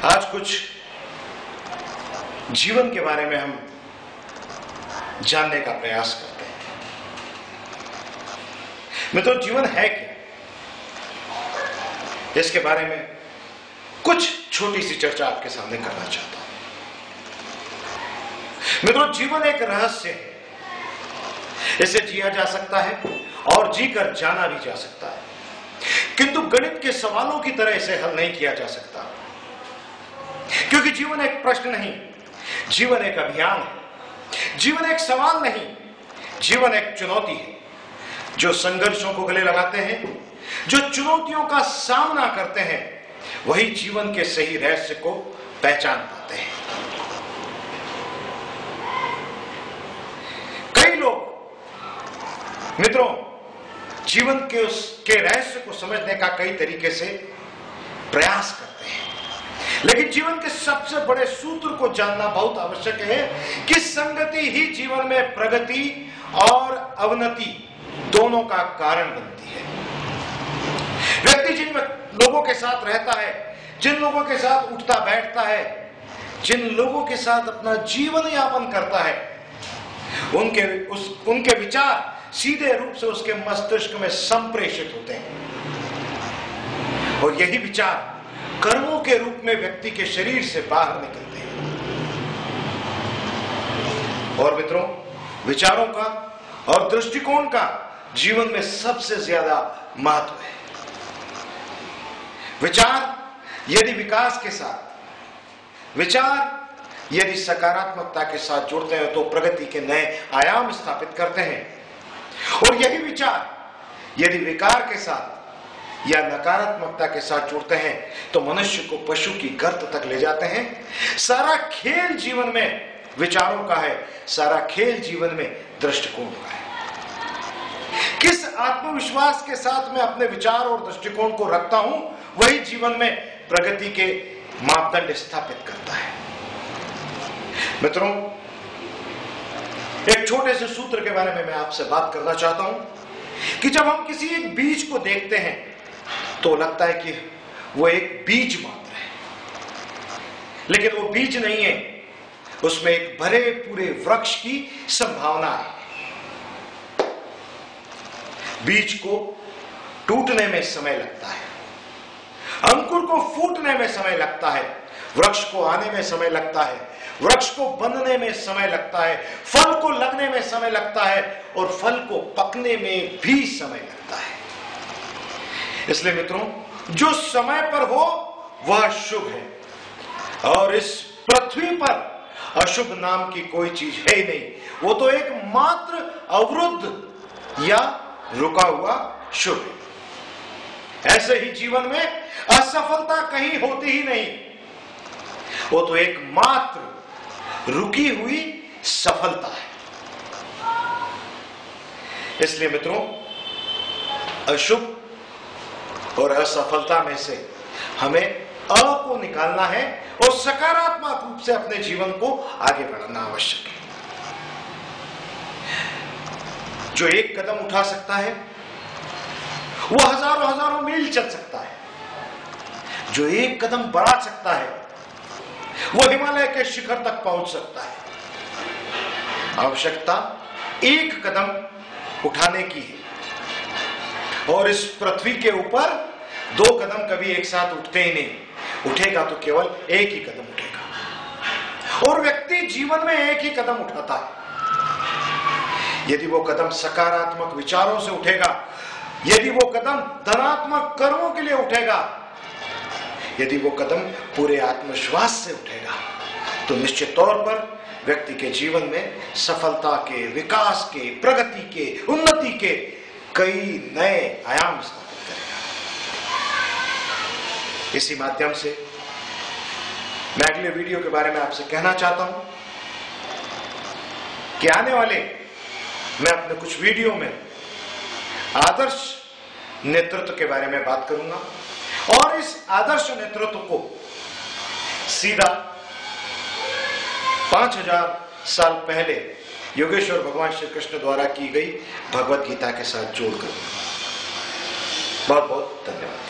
आज कुछ जीवन के बारे में हम जानने का प्रयास करते हैं। मित्रों, जीवन है क्या, इसके बारे में कुछ छोटी सी चर्चा आपके सामने करना चाहता हूं। मित्रों, जीवन एक रहस्य है। इसे जिया जा सकता है और जीकर जाना भी जा सकता है, किंतु गणित के सवालों की तरह इसे हल नहीं किया जा सकता, क्योंकि जीवन एक प्रश्न नहीं, जीवन एक अभियान है। जीवन एक सवाल नहीं, जीवन एक चुनौती है। जो संघर्षों को गले लगाते हैं, जो चुनौतियों का सामना करते हैं, वही जीवन के सही रहस्य को पहचान पाते हैं। कई लोग मित्रों जीवन के उसके रहस्य को समझने का कई तरीके से प्रयास करते हैं, लेकिन जीवन के सबसे बड़े सूत्र को जानना बहुत आवश्यक है कि संगति ही जीवन में प्रगति और अवनति दोनों का कारण बनती है। व्यक्ति जिन लोगों के साथ रहता है, जिन लोगों के साथ उठता बैठता है, जिन लोगों के साथ अपना जीवन यापन करता है, उनके विचार सीधे रूप से उसके मस्तिष्क में संप्रेषित होते हैं, और यही विचार कर्मों के रूप में व्यक्ति के शरीर से बाहर निकलते हैं। और मित्रों, विचारों का और दृष्टिकोण का जीवन में सबसे ज्यादा महत्व है। विचार यदि विकास के साथ, विचार यदि सकारात्मकता के साथ जुड़ते हैं तो प्रगति के नए आयाम स्थापित करते हैं, और यही विचार यदि विकार के साथ या नकारात्मकता के साथ जुड़ते हैं तो मनुष्य को पशु की गर्त तक ले जाते हैं। सारा खेल जीवन में विचारों का है, सारा खेल जीवन में दृष्टिकोण का है। किस आत्मविश्वास के साथ मैं अपने विचार और दृष्टिकोण को रखता हूं, वही जीवन में प्रगति के मापदंड स्थापित करता है। मित्रों, एक छोटे से सूत्र के बारे में मैं आपसे बात करना चाहता हूं कि जब हम किसी एक बीज को देखते हैं तो लगता है कि वो एक बीज मात्र है, लेकिन वो बीज नहीं है, उसमें एक भरे पूरे वृक्ष की संभावना है। बीज को टूटने में समय लगता है, अंकुर को फूटने में समय लगता है, वृक्ष को आने में समय लगता है, वृक्ष को बनने में समय लगता है, फल को लगने में समय लगता है, और फल को पकने में भी समय लगता है। इसलिए मित्रों, जो समय पर हो वह शुभ है, और इस पृथ्वी पर अशुभ नाम की कोई चीज है ही नहीं। वो तो एक मात्र अवरुद्ध या रुका हुआ शुभ है। ऐसे ही जीवन में असफलता कहीं होती ही नहीं, वो तो एक मात्र रुकी हुई सफलता है। इसलिए मित्रों, अशुभ और असफलता में से हमें अ को निकालना है और सकारात्मक रूप से अपने जीवन को आगे बढ़ाना आवश्यक है। जो एक कदम उठा सकता है वो हजारों हजारों मील चल सकता है। जो एक कदम बढ़ा सकता है वो हिमालय के शिखर तक पहुंच सकता है। आवश्यकता एक कदम उठाने की है, और इस पृथ्वी के ऊपर दो कदम कभी एक साथ उठते ही नहीं। उठेगा तो केवल एक ही कदम उठेगा, और व्यक्ति जीवन में एक ही कदम उठाता है। यदि वो कदम सकारात्मक विचारों से उठेगा, यदि वो कदम धनात्मक कर्मों के लिए उठेगा, यदि वो कदम पूरे आत्मविश्वास से उठेगा, तो निश्चित तौर पर व्यक्ति के जीवन में सफलता के, विकास के, प्रगति के, उन्नति के कई नए आयाम स्थापित करेगा। इसी माध्यम से मैं अगले वीडियो के बारे में आपसे कहना चाहता हूं कि आने वाले मैं अपने कुछ वीडियो में आदर्श नेतृत्व के बारे में बात करूंगा, और इस आदर्श नेतृत्व को सीधा 5000 साल पहले योगेश्वर भगवान श्री कृष्ण द्वारा की गई भगवत गीता के साथ जोड़कर। बहुत बहुत धन्यवाद।